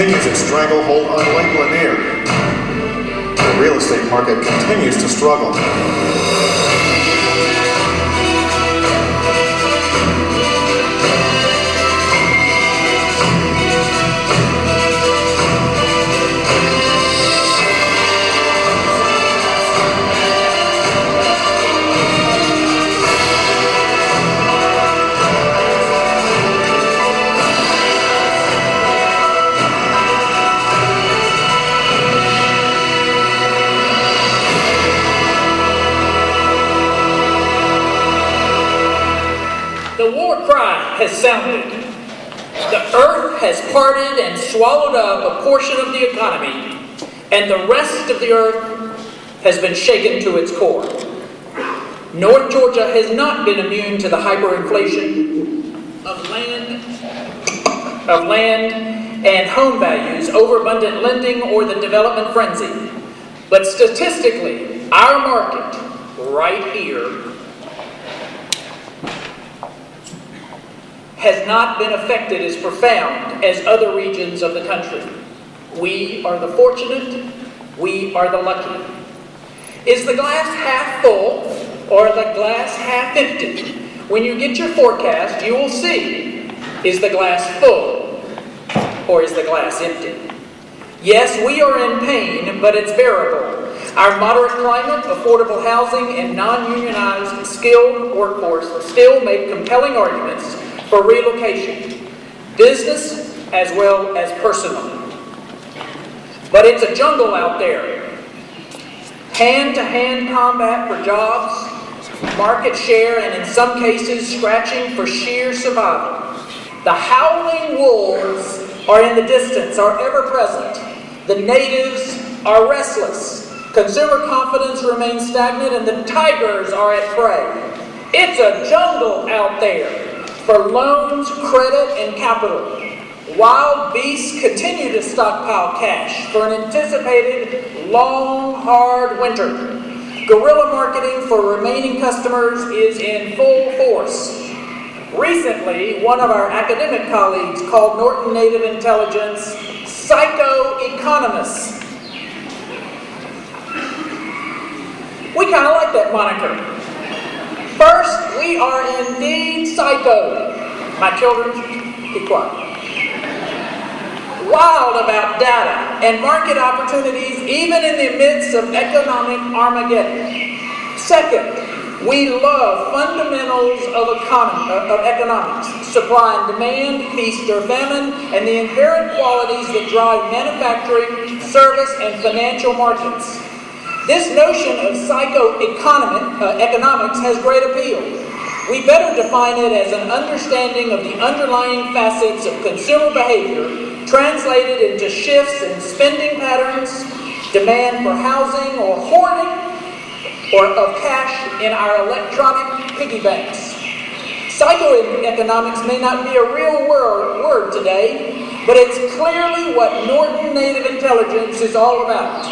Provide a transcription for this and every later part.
continues its stranglehold on Lake Lanier. The real estate market continues to struggle. Has sounded. The earth has parted and swallowed up a portion of the economy, and the rest of the earth has been shaken to its core. North Georgia has not been immune to the hyperinflation of land and home values, overabundant lending, or the development frenzy. But statistically, our market right here has not been affected as profound as other regions of the country. We are the fortunate, we are the lucky. Is the glass half full or the glass half empty? When you get your forecast, you will see, is the glass full or is the glass empty? Yes, we are in pain, but it's bearable. Our moderate climate, affordable housing, and non-unionized skilled workforce still make compelling arguments for relocation, business as well as personal. But it's a jungle out there. Hand-to-hand combat for jobs, market share, and in some cases, scratching for sheer survival. The howling wolves are in the distance, are ever present. The natives are restless. Consumer confidence remains stagnant, and the tigers are at prey. It's a jungle out there for loans, credit, and capital. Wild beasts continue to stockpile cash for an anticipated long, hard winter. Guerrilla marketing for remaining customers is in full force. Recently, one of our academic colleagues called Norton Native Intelligence psycho-economists. We kind of like that moniker. First, we are indeed psycho. My children, be quiet. Wild about data and market opportunities, even in the midst of economic Armageddon. Second, we love fundamentals of economics, supply and demand, feast or famine, and the inherent qualities that drive manufacturing, service, and financial markets. This notion of economics has great appeal. We better define it as an understanding of the underlying facets of consumer behavior translated into shifts in spending patterns, demand for housing or hoarding, or of cash in our electronic piggy banks. Psychoeconomics may not be a real word today, but it's clearly what Norton Native Intelligence is all about.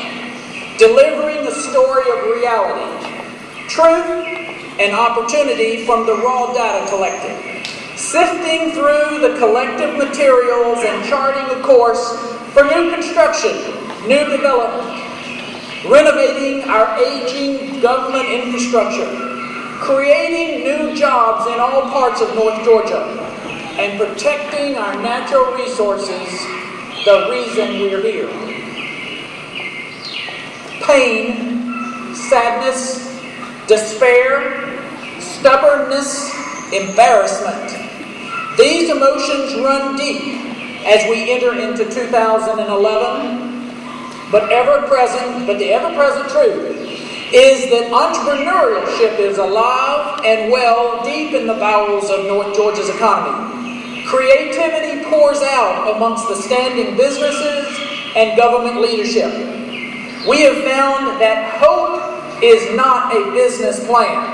Delivering a story of reality, truth, and opportunity from the raw data collected. Sifting through the collective materials and charting a course for new construction, new development. Renovating our aging government infrastructure. Creating new jobs in all parts of North Georgia. And protecting our natural resources, the reason we're here. Pain, sadness, despair, stubbornness, embarrassment. These emotions run deep as we enter into 2011. But the ever-present truth is that entrepreneurship is alive and well deep in the bowels of North Georgia's economy. Creativity pours out amongst the standing businesses and government leadership. We have found that hope is not a business plan.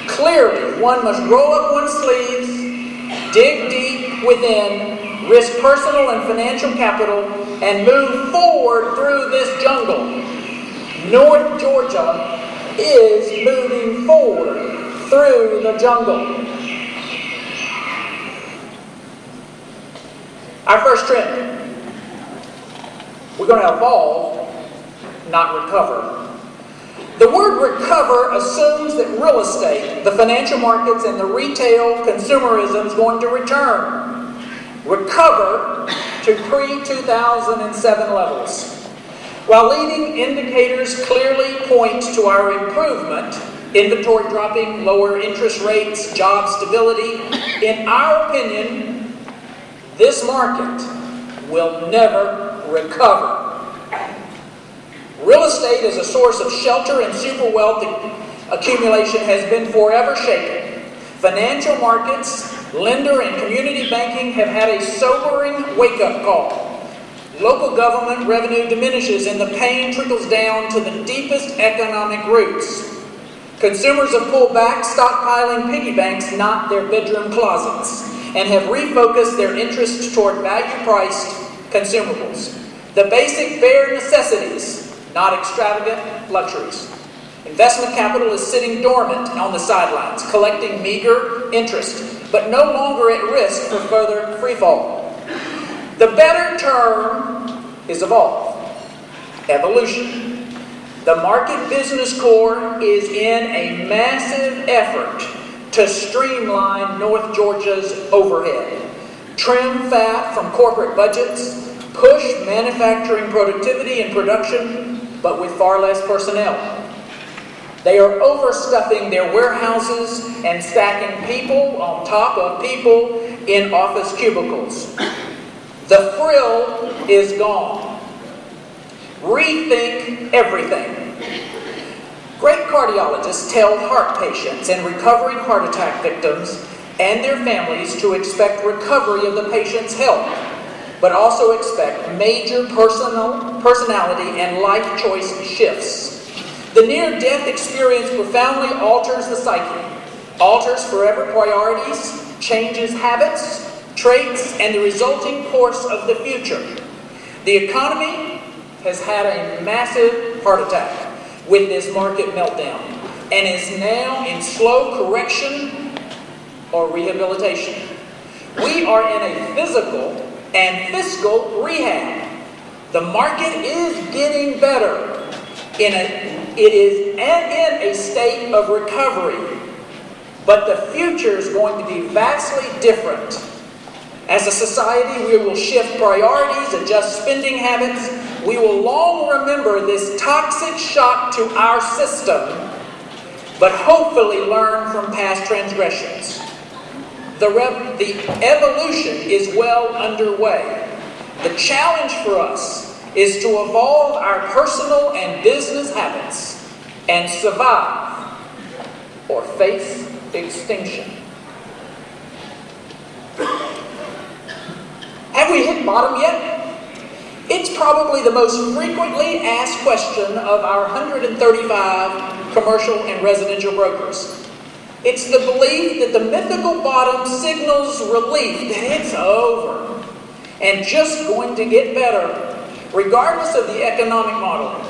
Clearly, one must roll up one's sleeves, dig deep within, risk personal and financial capital, and move forward through this jungle. North Georgia is moving forward through the jungle. Our first trend. We're going to evolve, not recover. The word recover assumes that real estate, the financial markets, and the retail consumerism is going to return. Recover to pre-2007 levels. While leading indicators clearly point to our improvement, inventory dropping, lower interest rates, job stability, in our opinion, this market will never recover. Real estate as a source of shelter and super wealth accumulation has been forever shaken. Financial markets, lender and community banking have had a sobering wake-up call. Local government revenue diminishes and the pain trickles down to the deepest economic roots. Consumers have pulled back, stockpiling piggy banks, not their bedroom closets, and have refocused their interests toward value-priced consumables. The basic bare necessities, not extravagant luxuries. Investment capital is sitting dormant on the sidelines, collecting meager interest, but no longer at risk for further freefall. The better term is evolve, evolution. The market business core is in a massive effort to streamline North Georgia's overhead, trim fat from corporate budgets, push manufacturing productivity and production, but with far less personnel. They are overstuffing their warehouses and stacking people on top of people in office cubicles. The thrill is gone. Rethink everything. Great cardiologists tell heart patients and recovering heart attack victims and their families to expect recovery of the patient's health, but also expect major personality and life choice shifts. The near-death experience profoundly alters the psyche, alters forever priorities, changes habits, traits, and the resulting course of the future. The economy has had a massive heart attack with this market meltdown and is now in slow correction or rehabilitation. We are in a physical and fiscal rehab. The market is getting better. It is in a state of recovery, but the future is going to be vastly different. As a society, we will shift priorities, adjust spending habits. We will long remember this toxic shock to our system, but hopefully learn from past transgressions. The evolution is well underway. The challenge for us is to evolve our personal and business habits and survive or face extinction. Have we hit bottom yet? It's probably the most frequently asked question of our 135 commercial and residential brokers. It's the belief that the mythical bottom signals relief that it's over and just going to get better, regardless of the economic model.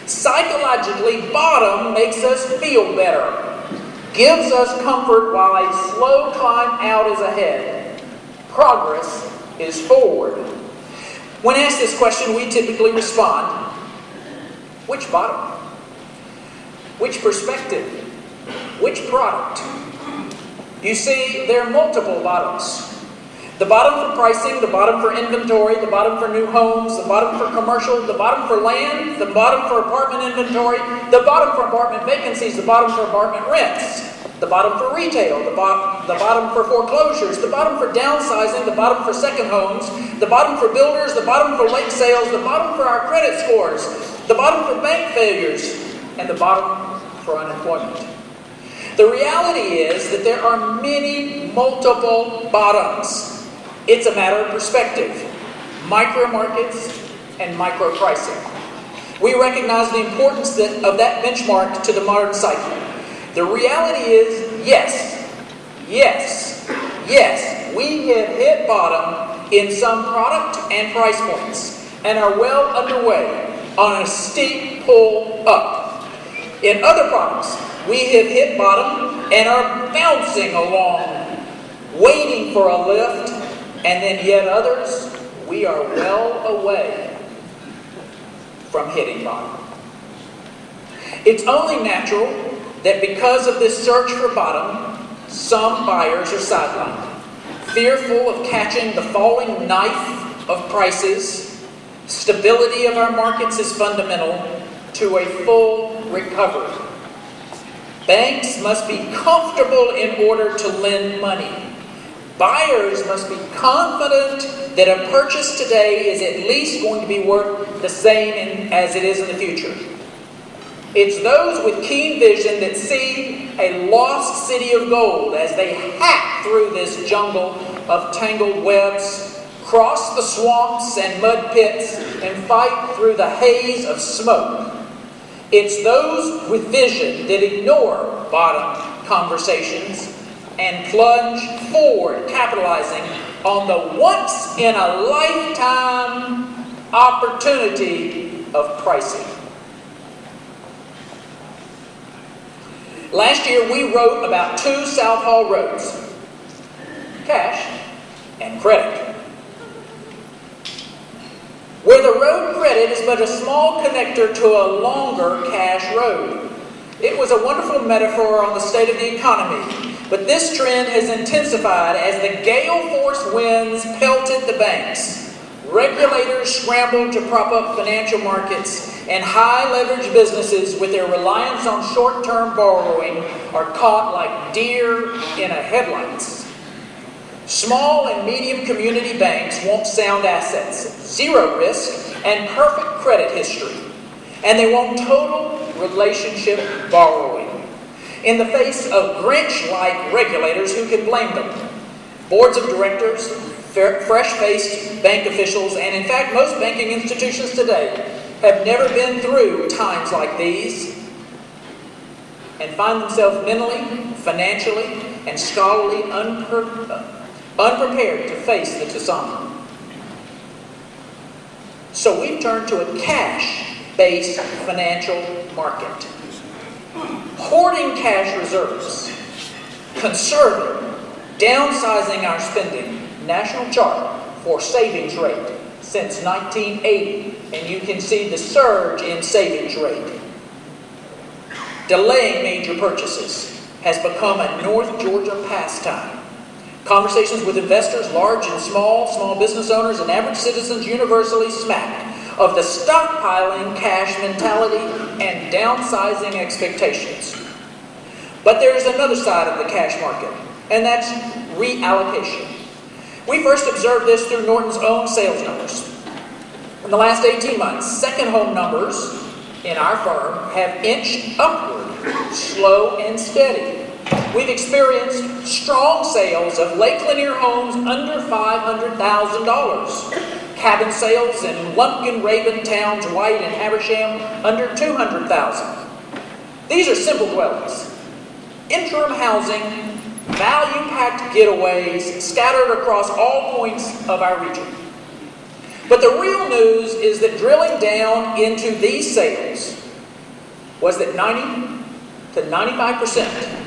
Psychologically, bottom makes us feel better, gives us comfort while a slow climb out is ahead. Progress is forward. When asked this question, we typically respond, which bottom? Which perspective? Which product? You see, there are multiple bottoms. The bottom for pricing, the bottom for inventory, the bottom for new homes, the bottom for commercial, the bottom for land, the bottom for apartment inventory, the bottom for apartment vacancies, the bottom for apartment rents, the bottom for retail, the bottom for foreclosures, the bottom for downsizing, the bottom for second homes, the bottom for builders, the bottom for late sales, the bottom for our credit scores, the bottom for bank failures, and the bottom for unemployment. The reality is that there are many multiple bottoms. It's a matter of perspective, micro markets and micro pricing. We recognize the importance of that benchmark to the modern psyche. The reality is, yes, we have hit bottom in some product and price points and are well underway on a steep pull up. In other products, we have hit bottom and are bouncing along, waiting for a lift, and then yet others, we are well away. from hitting bottom. It's only natural that because of this search for bottom, some buyers are sidelined, fearful of catching the falling knife of prices. Stability of our markets is fundamental to a full recovery. Banks must be comfortable in order to lend money. Buyers must be confident that a purchase today is at least going to be worth the same as it is in the future. It's those with keen vision that see a lost city of gold as they hack through this jungle of tangled webs, cross the swamps and mud pits, and fight through the haze of smoke. It's those with vision that ignore bottom conversations and plunge forward, capitalizing on the once-in-a-lifetime opportunity of pricing. Last year, we wrote about two South Hall roads, cash and credit, where the road credit is but a small connector to a longer cash road. It was a wonderful metaphor on the state of the economy, but this trend has intensified as the gale force winds pelted the banks. Regulators scrambled to prop up financial markets, and high-leverage businesses with their reliance on short-term borrowing are caught like deer in a headlights. Small and medium community banks want sound assets, zero risk, and perfect credit history. And they want total relationship borrowing. In the face of Grinch-like regulators, who can blame them? Boards of directors, fresh-faced bank officials, and in fact most banking institutions today have never been through times like these and find themselves mentally, financially, and scholarly unprepared to face the tsunami. So we've turned to a cash-based financial market. Hoarding cash reserves, conserving, downsizing our spending, national chart for savings rate since 1980, and you can see the surge in savings rate. Delaying major purchases has become a North Georgia pastime. Conversations with investors, large and small business owners, and average citizens universally smack of the stockpiling cash mentality and downsizing expectations. But there is another side of the cash market, and that's reallocation. We first observed this through Norton's own sales numbers. In the last 18 months, second home numbers in our firm have inched upward, slow and steady. We've experienced strong sales of Lake Lanier homes under $500,000. Cabin sales in Lumpkin, Raven Towns, White, and Habersham under $200,000. These are simple dwellings. Interim housing, value-packed getaways scattered across all points of our region. But the real news is that drilling down into these sales was that 90 to 95%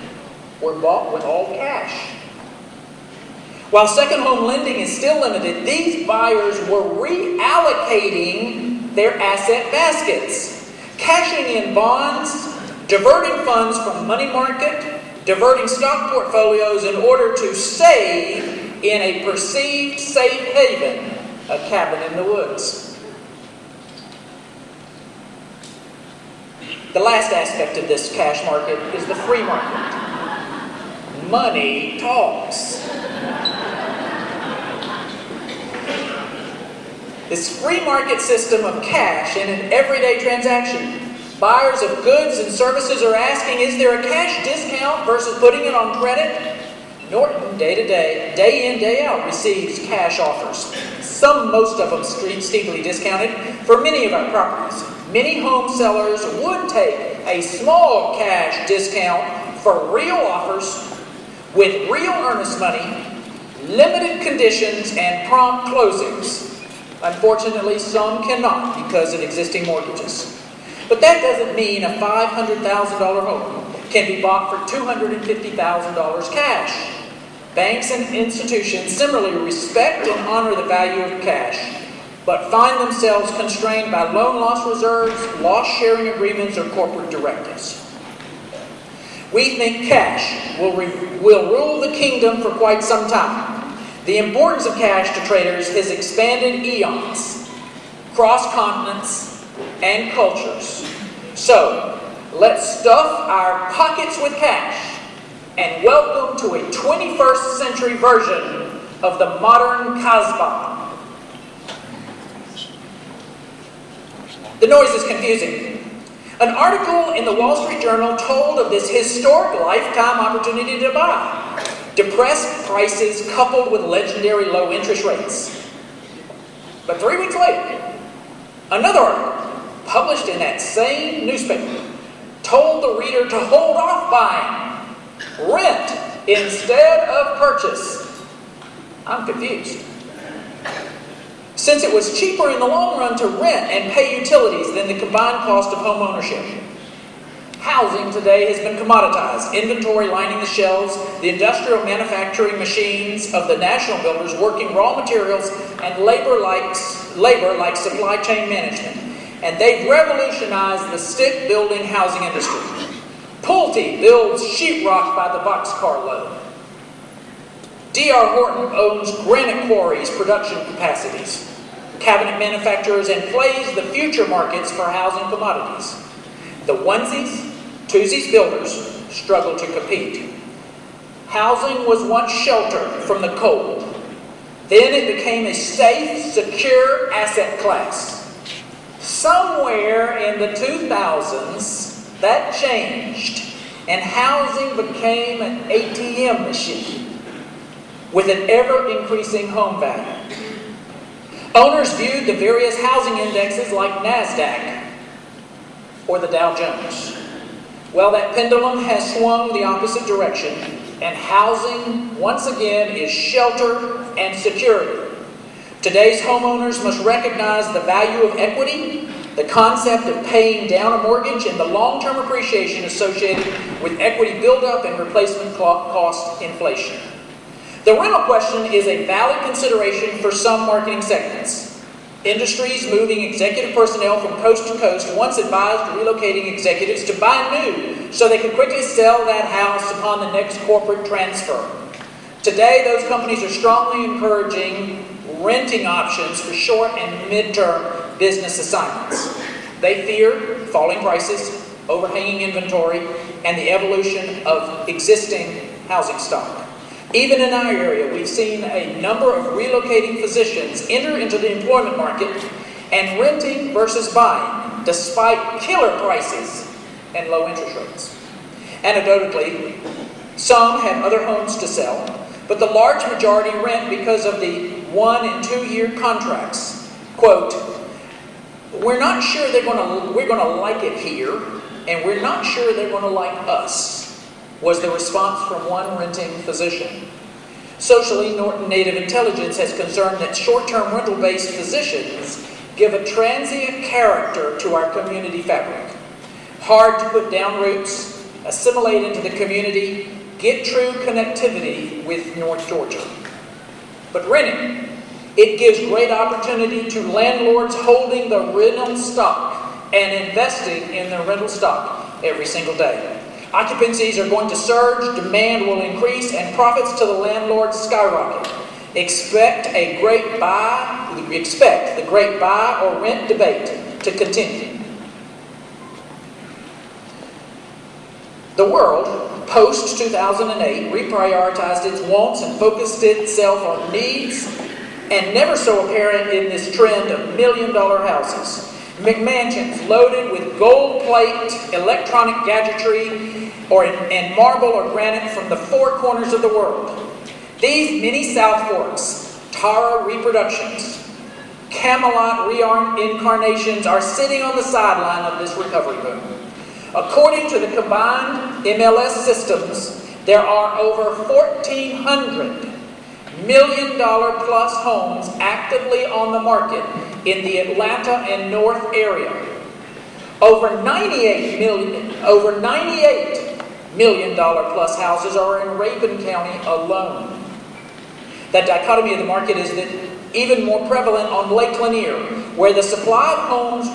were bought with all cash. While second home lending is still limited, these buyers were reallocating their asset baskets, cashing in bonds, diverting funds from money market, diverting stock portfolios in order to save in a perceived safe haven, a cabin in the woods. The last aspect of this cash market is the free market. Money talks. This free market system of cash in an everyday transaction. Buyers of goods and services are asking, is there a cash discount versus putting it on credit? Norton, day to day, day in, day out, receives cash offers. Most of them steeply discounted for many of our properties. Many home sellers would take a small cash discount for real offers with real earnest money, limited conditions, and prompt closings. Unfortunately, some cannot because of existing mortgages. But that doesn't mean a $500,000 home can be bought for $250,000 cash. Banks and institutions similarly respect and honor the value of cash, but find themselves constrained by loan loss reserves, loss sharing agreements, or corporate directives. We think cash will rule the kingdom for quite some time. The importance of cash to traders has expanded eons, cross continents, and cultures. So, let's stuff our pockets with cash and welcome to a 21st century version of the modern Kasbah. The noise is confusing. An article in the Wall Street Journal told of this historic lifetime opportunity to buy. Depressed prices coupled with legendary low interest rates. But 3 weeks later, another article, published in that same newspaper, told the reader to hold off buying, rent instead of purchase. I'm confused. Since it was cheaper in the long run to rent and pay utilities than the combined cost of home ownership. Housing today has been commoditized, inventory lining the shelves, the industrial manufacturing machines of the national builders working raw materials and labor like supply chain management. And they've revolutionized the stick building housing industry. Pulte builds sheetrock by the boxcar load. D.R. Horton owns granite quarries production capacities. Cabinet manufacturers and plays the future markets for housing commodities. The onesies, twosies builders struggle to compete. Housing was once shelter from the cold. Then it became a safe, secure asset class. Somewhere in the 2000s, that changed, and housing became an ATM machine with an ever-increasing home value. Owners viewed the various housing indexes like NASDAQ or the Dow Jones. Well, that pendulum has swung the opposite direction, and housing, once again, is shelter and security. Today's homeowners must recognize the value of equity, the concept of paying down a mortgage, and the long-term appreciation associated with equity buildup and replacement cost inflation. The rental question is a valid consideration for some marketing segments. Industries moving executive personnel from coast to coast once advised relocating executives to buy new so they could quickly sell that house upon the next corporate transfer. Today, those companies are strongly encouraging renting options for short and mid-term business assignments. They fear falling prices, overhanging inventory, and the evolution of existing housing stock. Even in our area, we've seen a number of relocating physicians enter into the employment market and renting versus buying, despite killer prices and low interest rates. Anecdotally, some have other homes to sell, but the large majority rent because of the 1 and 2 year contracts. Quote, we're not sure we're going to like it here, and we're not sure they're going to like us, was the response from one renting physician. Socially, Norton Native Intelligence has concerned that short-term rental-based physicians give a transient character to our community fabric. Hard to put down roots, assimilate into the community, get true connectivity with North Georgia. But renting, it gives great opportunity to landlords holding the rental stock and investing in the rental stock every single day. Occupancies are going to surge, demand will increase, and profits to the landlords skyrocket. Expect the great buy or rent debate to continue. The world, post-2008, reprioritized its wants and focused itself on needs, and never so apparent in this trend of $1 million houses. McMansions loaded with gold plate, electronic gadgetry, and marble or granite from the four corners of the world. These mini South Forks, Tara reproductions, Camelot reincarnations are sitting on the sideline of this recovery boom. According to the combined MLS systems, there are over 1,400 $1 million plus homes actively on the market in the Atlanta and North area. Over 98 $1 million plus houses are in Rabun County alone. That dichotomy of the market is that even more prevalent on Lake Lanier, where the supply of homes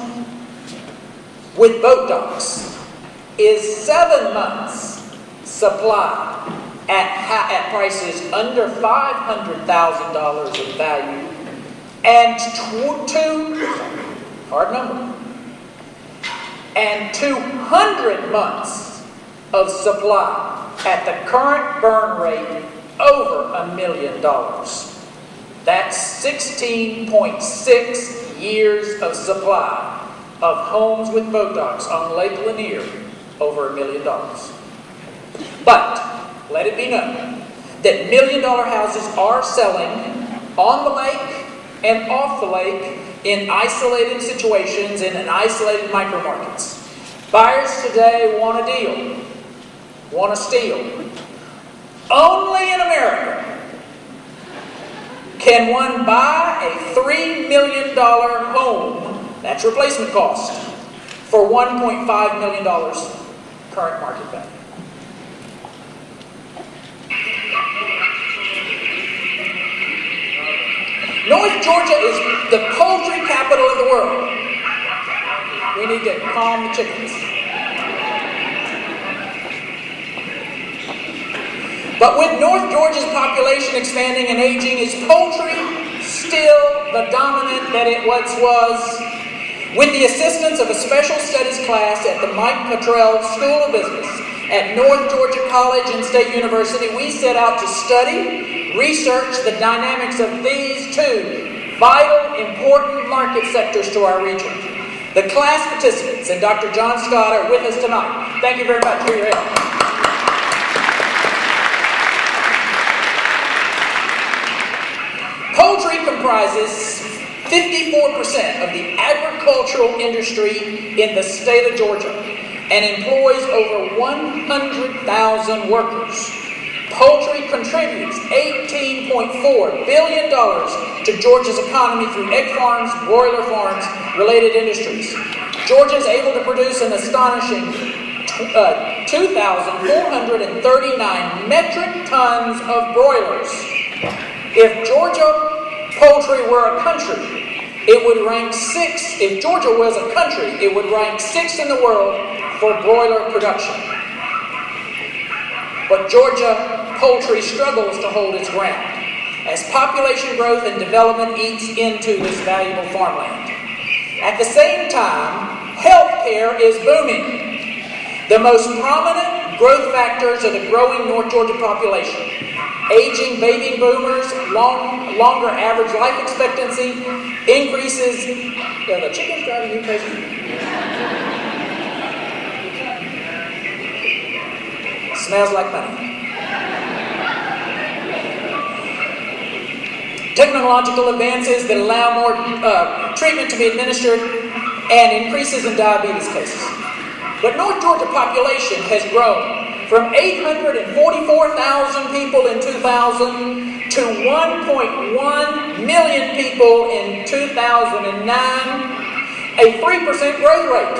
with boat docks is 7 months supply at prices under $500,000 in value, and 200 months of supply at the current burn rate over $1 million. That's 16.6 years of supply of homes with boat docks on Lake Lanier over $1 million. But let it be known that $1 million houses are selling on the lake and off the lake in isolated situations and in isolated micro-markets. Buyers today want a deal, want a steal. Only in America can one buy a $3 million home, that's replacement cost, for $1.5 million current market value. North Georgia is the poultry capital of the world. We need to calm the chickens. But with North Georgia's population expanding and aging, is poultry still the dominant that it once was? With the assistance of a special studies class at the Mike Cottrell School of Business at North Georgia College and State University, we set out to study, research the dynamics of these two vital, important market sectors to our region. The class participants and Dr. John Scott are with us tonight. Thank you very much for your help. Poultry comprises 54% of the agricultural industry in the state of Georgia and employs over 100,000 workers. Poultry contributes $18.4 billion to Georgia's economy through egg farms, broiler farms, related industries. Georgia is able to produce an astonishing 2,439 metric tons of broilers. If Georgia poultry were a country, it would rank 6th. If Georgia was a country, it would rank 6th in the world for broiler production. But Georgia poultry struggles to hold its ground as population growth and development eats into this valuable farmland. At the same time, healthcare is booming. The most prominent growth factors of the growing North Georgia population: aging baby boomers, longer average life expectancy, increases. The chicken's driving you crazy. Smells like money. Technological advances that allow more treatment to be administered and increases in diabetes cases. But North Georgia population has grown from 844,000 people in 2000 to 1.1 million people in 2009, a 3% growth rate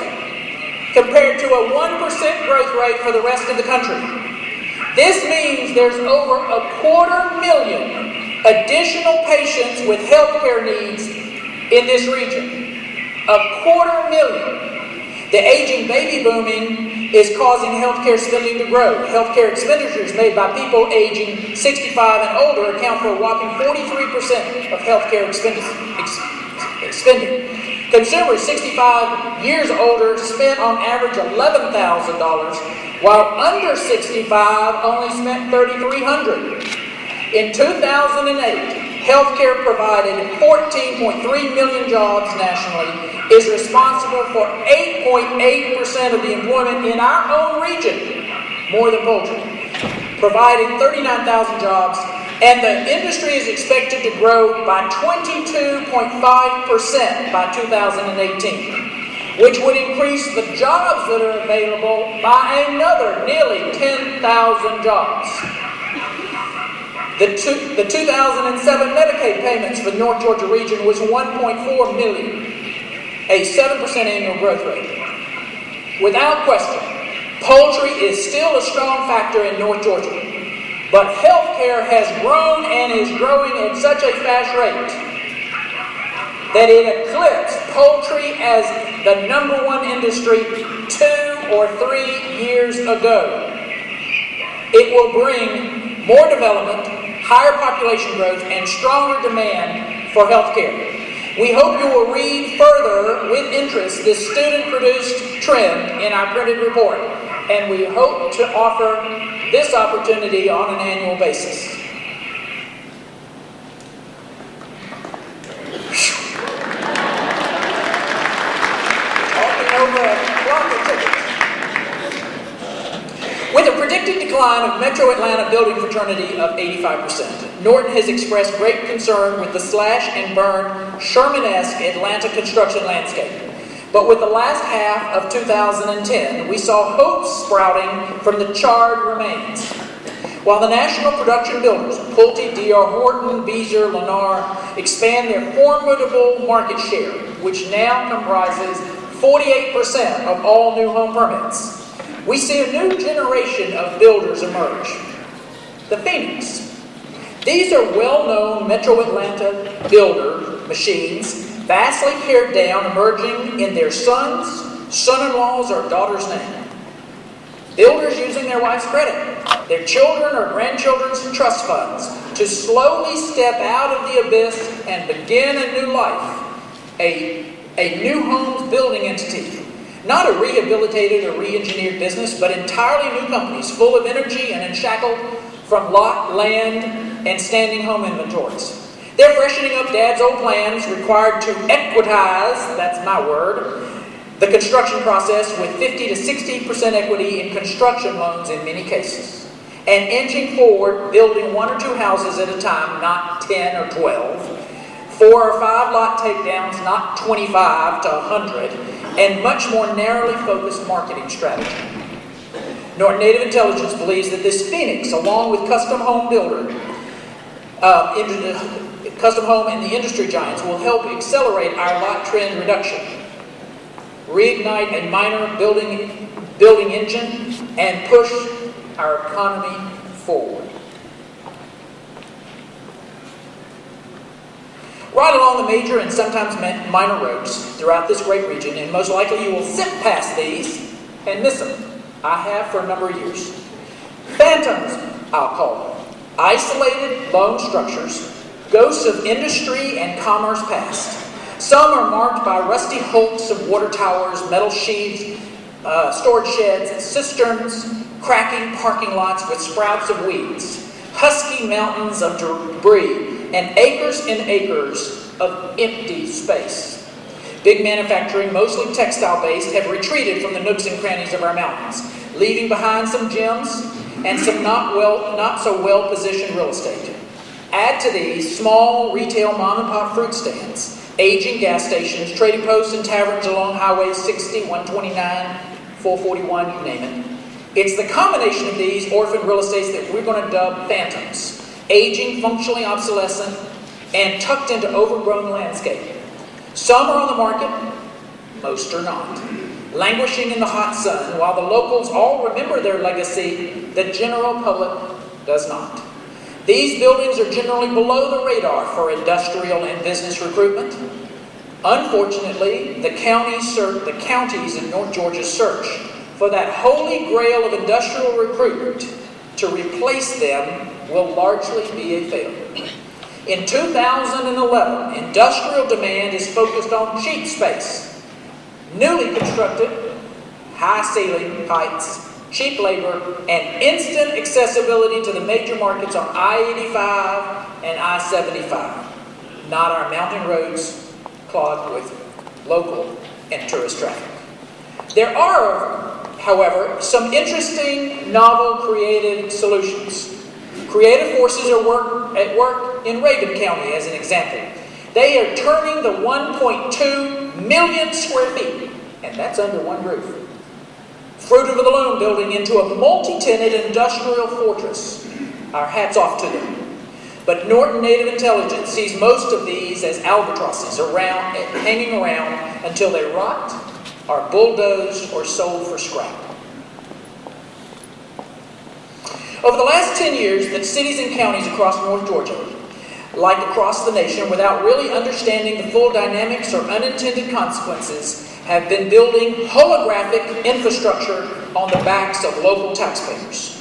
compared to a 1% growth rate for the rest of the country. This means there's over 250,000 additional patients with healthcare needs in this region. 250,000. The aging baby booming is causing healthcare spending to grow. Healthcare expenditures made by people aging 65 and older account for a whopping 43% of healthcare spending. Consumers 65 years older spent on average $11,000, while under 65 only spent $3,300. In 2008, healthcare provided 14.3 million jobs nationally, is responsible for 8.8% of the employment in our own region, more than poultry, providing 39,000 jobs, and the industry is expected to grow by 22.5% by 2018, which would increase the jobs that are available by another nearly 10,000 jobs. The 2007 Medicaid payments for the North Georgia region was $1.4 million, a 7% annual growth rate. Without question, poultry is still a strong factor in North Georgia, but healthcare has grown and is growing at such a fast rate that it eclipsed poultry as the #1 industry 2 or 3 years ago. It will bring more development, higher population growth, and stronger demand for health care. We hope you will read further with interest this student-produced trend in our printed report, and we hope to offer this opportunity on an annual basis. Talking over a clock of tickets. With a predicted decline of Metro Atlanta building fraternity of 85%, Norton has expressed great concern with the slash and burn Sherman-esque Atlanta construction landscape. But with the last half of 2010, we saw hope sprouting from the charred remains. While the national production builders, Pulte, D.R. Horton, Beazer, Lennar, expand their formidable market share, which now comprises 48% of all new home permits, we see a new generation of builders emerge. The Phoenix. These are well-known Metro Atlanta builder machines, vastly pared down, emerging in their sons, son-in-laws, or daughter's name. Builders using their wife's credit, their children or grandchildren's trust funds to slowly step out of the abyss and begin a new life, a new homes building entity. Not a rehabilitated or re-engineered business, but entirely new companies full of energy and unshackled from lot, land, and standing home inventories. They're freshening up Dad's old plans, required to equitize, that's my word, the construction process with 50 to 60% equity in construction loans in many cases, and inching forward, building 1 or 2 houses at a time, not 10 or 12, 4 or 5 lot takedowns, not 25 to 100, and much more narrowly focused marketing strategy. Norton Native Intelligence believes that this Phoenix, along with custom home and the industry giants, will help accelerate our lot trend reduction, reignite a minor building engine, and push our economy forward. Right along the major and sometimes minor roads throughout this great region, and most likely you will zip past these and miss them. I have for a number of years. Phantoms, I'll call them. Isolated, lone structures, ghosts of industry and commerce past. Some are marked by rusty hulks of water towers, metal sheaths, storage sheds, cisterns, cracking parking lots with sprouts of weeds, husky mountains of debris, and acres of empty space. Big manufacturing, mostly textile-based, have retreated from the nooks and crannies of our mountains, leaving behind some gems and some not so well-positioned real estate. Add to these small retail mom-and-pop fruit stands, aging gas stations, trading posts, and taverns along Highway 60, 129, 441, you name it. It's the combination of these orphan real estates that we're going to dub phantoms, aging, functionally obsolescent, and tucked into overgrown landscape. Some are on the market, most are not, languishing in the hot sun. While the locals all remember their legacy, the general public does not. These buildings are generally below the radar for industrial and business recruitment. Unfortunately, the counties in North Georgia search for that holy grail of industrial recruitment to replace them will largely be a failure. In 2011, industrial demand is focused on cheap space, newly constructed, high ceiling heights, cheap labor, and instant accessibility to the major markets on I-85 and I-75, not our mountain roads clogged with local and tourist traffic. There are, however, some interesting, novel, creative solutions. Creative forces are at work in Reagan County, as an example. They are turning the 1.2 million square feet, and that's under one roof, Fruit of the Loom building into a multi-tenant industrial fortress. Our hats off to them. But Norton Native Intelligence sees most of these as albatrosses hanging around until they rot, are bulldozed, or sold for scrap. Over the last 10 years, the cities and counties across North Georgia like across the nation, without really understanding the full dynamics or unintended consequences, have been building holographic infrastructure on the backs of local taxpayers.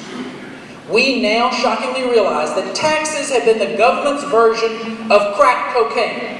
We now shockingly realize that taxes have been the government's version of crack cocaine.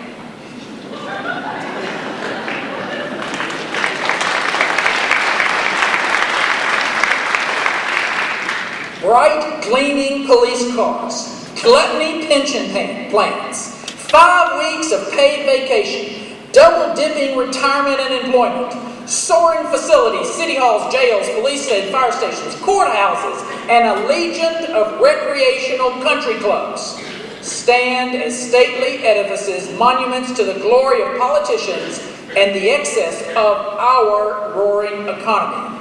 Bright, gleaming police cars, gluttony pension plans, 5 weeks of paid vacation, double-dipping retirement and employment, soaring facilities, city halls, jails, police and fire stations, courthouses, and a legion of recreational country clubs stand as stately edifices, monuments to the glory of politicians and the excess of our roaring economy.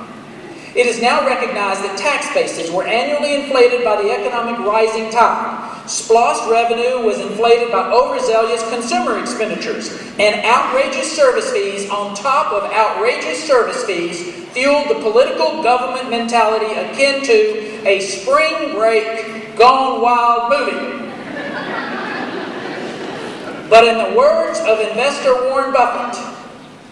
It is now recognized that tax bases were annually inflated by the economic rising tide. SPLOST revenue was inflated by overzealous consumer expenditures, and outrageous service fees on top of outrageous service fees fueled the political government mentality akin to a spring break gone wild movie. But in the words of investor Warren Buffett,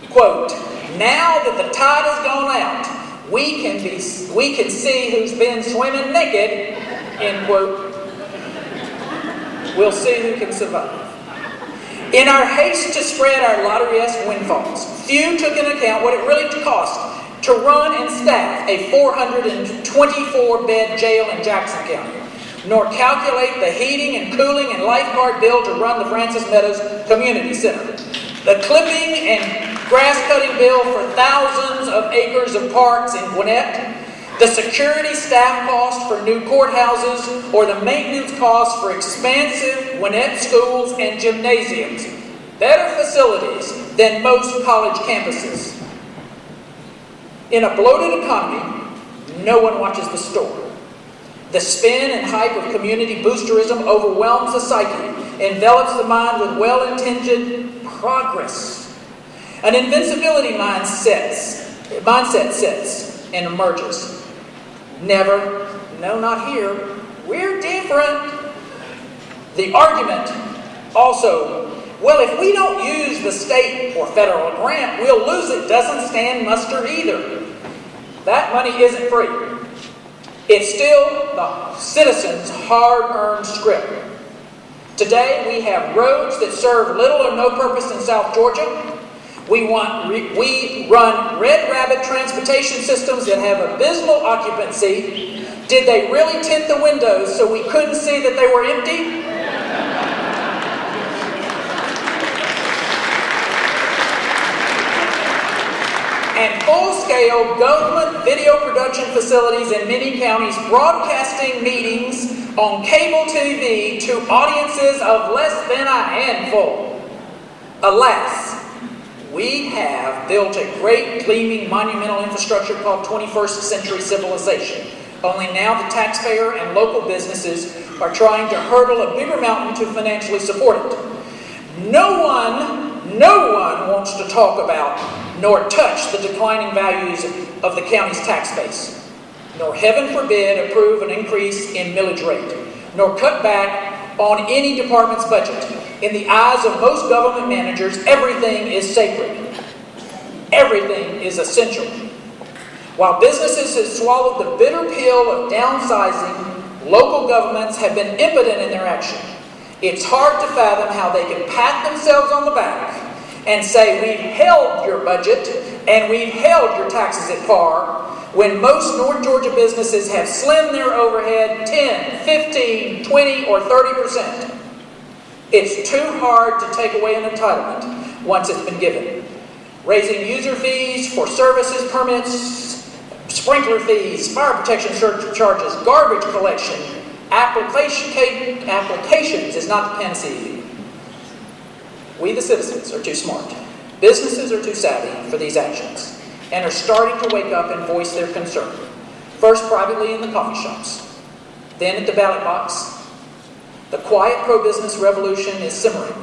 quote, "Now that the tide has gone out, we can see who's been swimming naked," end quote. We'll see who can survive. In our haste to spread our lottery-esque windfalls, few took into account what it really cost to run and staff a 424-bed jail in Jackson County, nor calculate the heating and cooling and lifeguard bill to run the Francis Meadows Community Center, the clipping and grass-cutting bill for thousands of acres of parks in Gwinnett, the security staff cost for new courthouses, or the maintenance cost for expansive Gwinnett schools and gymnasiums, better facilities than most college campuses. In a bloated economy, no one watches the store. The spin and hype of community boosterism overwhelms the psyche, envelops the mind with well-intended progress. An invincibility mindset sets and emerges. Never, no, not here, we're different. The argument also, well, if we don't use the state or federal grant, we'll lose it, doesn't stand muster either. That money isn't free. It's still the citizens' hard-earned scrip. Today, we have roads that serve little or no purpose in South Georgia. We run red rabbit transportation systems that have abysmal occupancy. Did they really tint the windows so we couldn't see that they were empty? And full-scale government video production facilities in many counties broadcasting meetings on cable TV to audiences of less than a handful. Alas, we have built a great, gleaming, monumental infrastructure called 21st century civilization. Only now the taxpayer and local businesses are trying to hurdle a bigger mountain to financially support it. No one wants to talk about nor touch the declining values of the county's tax base, nor, heaven forbid, approve an increase in millage rate, nor cut back on any department's budget. In the eyes of most government managers, everything is sacred. Everything is essential. While businesses have swallowed the bitter pill of downsizing, local governments have been impotent in their action. It's hard to fathom how they can pat themselves on the back and say, we've held your budget and we've held your taxes at par, when most North Georgia businesses have slimmed their overhead 10, 15, 20, or 30%. It's too hard to take away an entitlement once it's been given. Raising user fees for services, permits, sprinkler fees, fire protection charges, garbage collection, applications is not the panacea. We, the citizens, are too smart. Businesses are too savvy for these actions and are starting to wake up and voice their concern. First privately in the coffee shops, then at the ballot box. The quiet pro-business revolution is simmering.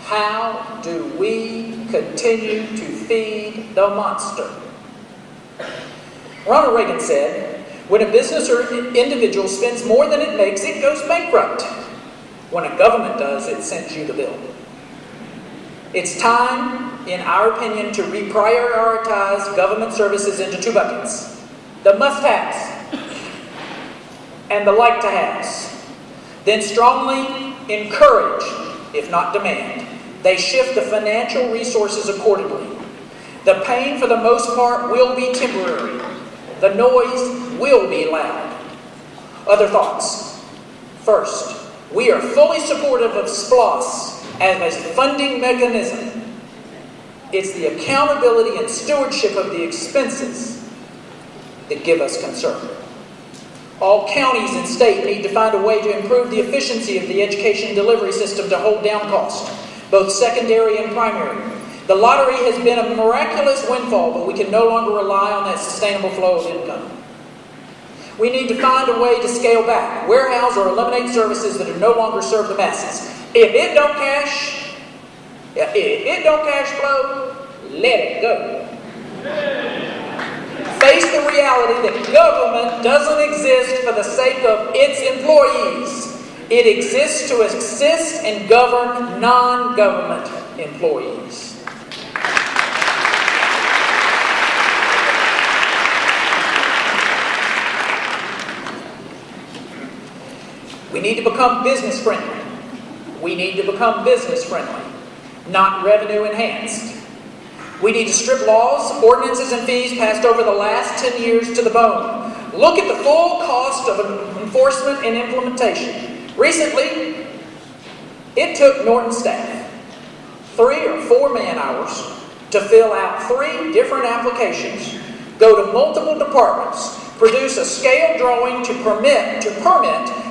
How do we continue to feed the monster? Ronald Reagan said, when a business or individual spends more than it makes, it goes bankrupt. When a government does, it sends you the bill. It's time, in our opinion, to reprioritize government services into two buckets: the must-haves and the like-to-haves. Then strongly encourage, if not demand, they shift the financial resources accordingly. The pain, for the most part, will be temporary. The noise will be loud. Other thoughts. First, we are fully supportive of SPLOS as a funding mechanism. It's the accountability and stewardship of the expenses that give us concern. All counties and state need to find a way to improve the efficiency of the education delivery system to hold down costs, both secondary and primary. The lottery has been a miraculous windfall, but we can no longer rely on that sustainable flow of income. We need to find a way to scale back, warehouse, or eliminate services that no longer serve the masses. If it don't cash flow, let it go. Face the reality that government doesn't exist for the sake of its employees. It exists to assist and govern non-government employees. We need to become business friendly. We need to become business friendly, not revenue enhanced. We need to strip laws, ordinances, and fees passed over the last 10 years to the bone. Look at the full cost of enforcement and implementation. Recently, it took Norton staff 3 or 4 man-hours to fill out 3 different applications, go to multiple departments, produce a scale drawing to permit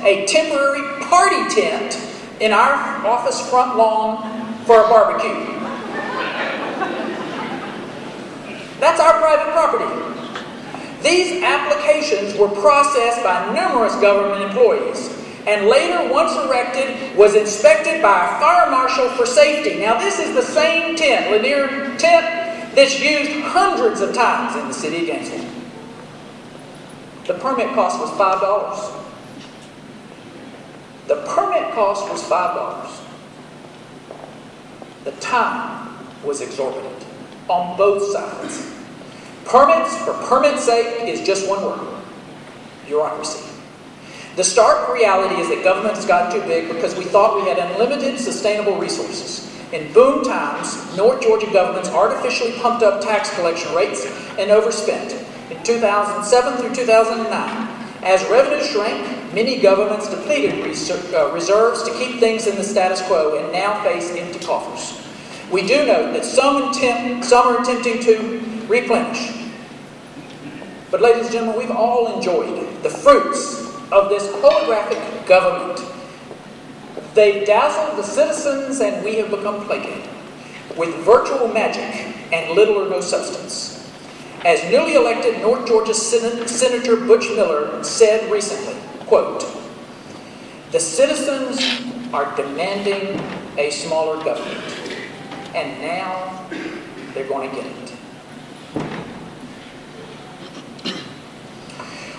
a temporary party tent in our office front lawn for a barbecue. That's our private property. These applications were processed by numerous government employees, and later, once erected, was inspected by a fire marshal for safety. Now, this is the same tent, Lanier tent, that's used hundreds of times in the city of Gainesville. The permit cost was $5. The permit cost was $5. The time was exorbitant on both sides. Permits for permit's sake is just one word: bureaucracy. The stark reality is that government has gotten too big because we thought we had unlimited sustainable resources. In boom times, North Georgia governments artificially pumped up tax collection rates and overspent. In 2007 through 2009, as revenue shrank, many governments depleted reserves to keep things in the status quo and now face empty coffers. We do note that some are attempting to replenish. But ladies and gentlemen, we've all enjoyed the fruits of this holographic government. They've dazzled the citizens and we have become placated with virtual magic and little or no substance. As newly elected North Georgia Senator Butch Miller said recently, quote, "The citizens are demanding a smaller government, and now they're going to get it."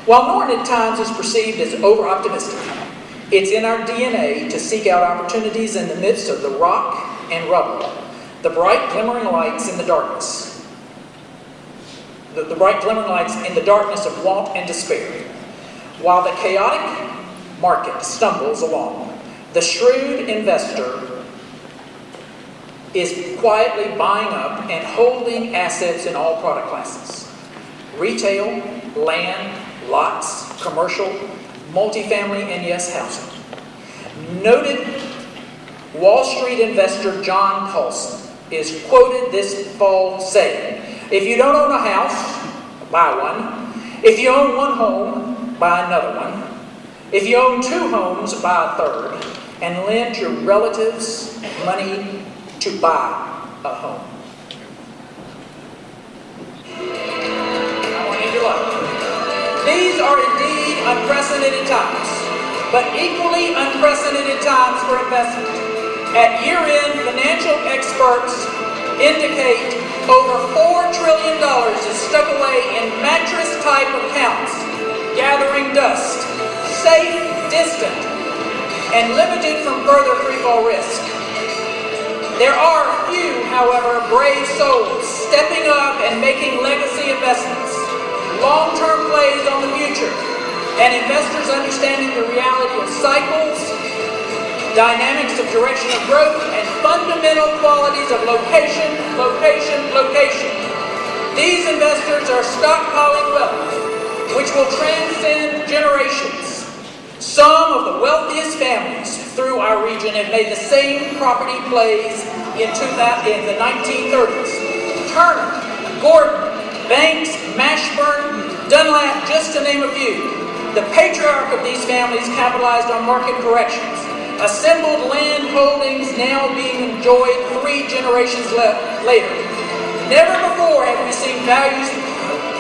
While Norton at times is perceived as over-optimistic, it's in our DNA to seek out opportunities in the midst of the rock and rubble, the bright glimmering lights in the darkness. The bright glimmering lights in the darkness of want and despair. While the chaotic market stumbles along, the shrewd investor is quietly buying up and holding assets in all product classes: retail, land, lots, commercial, multifamily, and yes, housing. Noted Wall Street investor John Paulson is quoted this fall saying, "If you don't own a house, buy one. If you own one home, buy another one. If you own 2 homes, buy a third, and lend your relatives money to buy a home." I want to your life. These are indeed unprecedented times, but equally unprecedented times for investment. At year-end, financial experts indicate over $4 trillion is stuck away in mattress-type accounts, gathering dust, safe, distant, and limited from further freefall risk. There are a few, however, brave souls stepping up and making legacy investments, long-term plays on the future, and investors understanding the reality of cycles, dynamics of direction of growth, and fundamental qualities of location, location, location. These investors are stockpiling wealth, which will transcend generations. Some of the wealthiest families through our region have made the same property plays in the 1930s. Turner, Gordon, Banks, Mashburn, Dunlap, just to name a few. The patriarch of these families capitalized on market corrections, assembled land holdings now being enjoyed 3 generations later. Never before have we seen values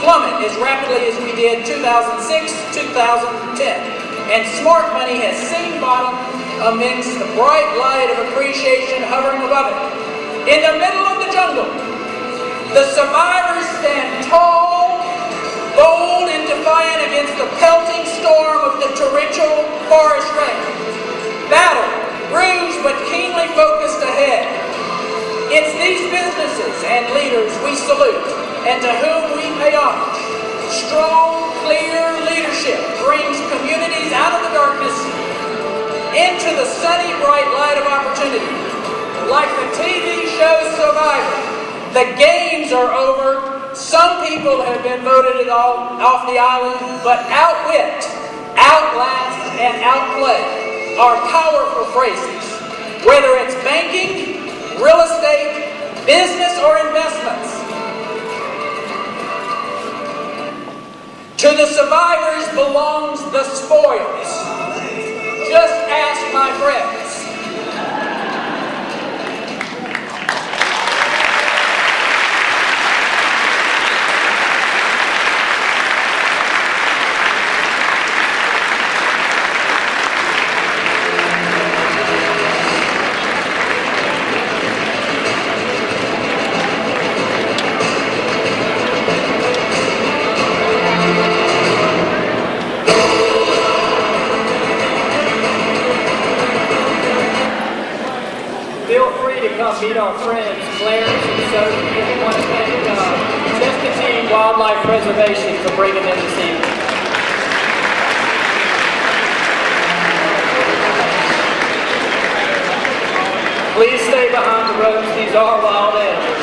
plummet as rapidly as we did 2006, 2010. And smart money has seen bottom amidst the bright light of appreciation hovering above it. In the middle of the jungle, the survivors stand tall, bold, and defiant against the pelting storm of the torrential forest rain. Battle, bruised but keenly focused ahead. It's these businesses and leaders we salute and to whom we pay homage. Strong, clear leadership brings communities out of the darkness into the sunny, bright light of opportunity. Like the TV show Survivor, the games are over. Some people have been voted off the island, but outwit, outlast, and outplay are powerful phrases. Whether it's banking, real estate, business, or investments. To the survivors belongs the spoils. Just ask my friends. Meet our friends, Clarence and Sophie, and we want to thank Chestatee Wildlife Preservation for bringing them this evening. Please stay behind the ropes. These are wild animals.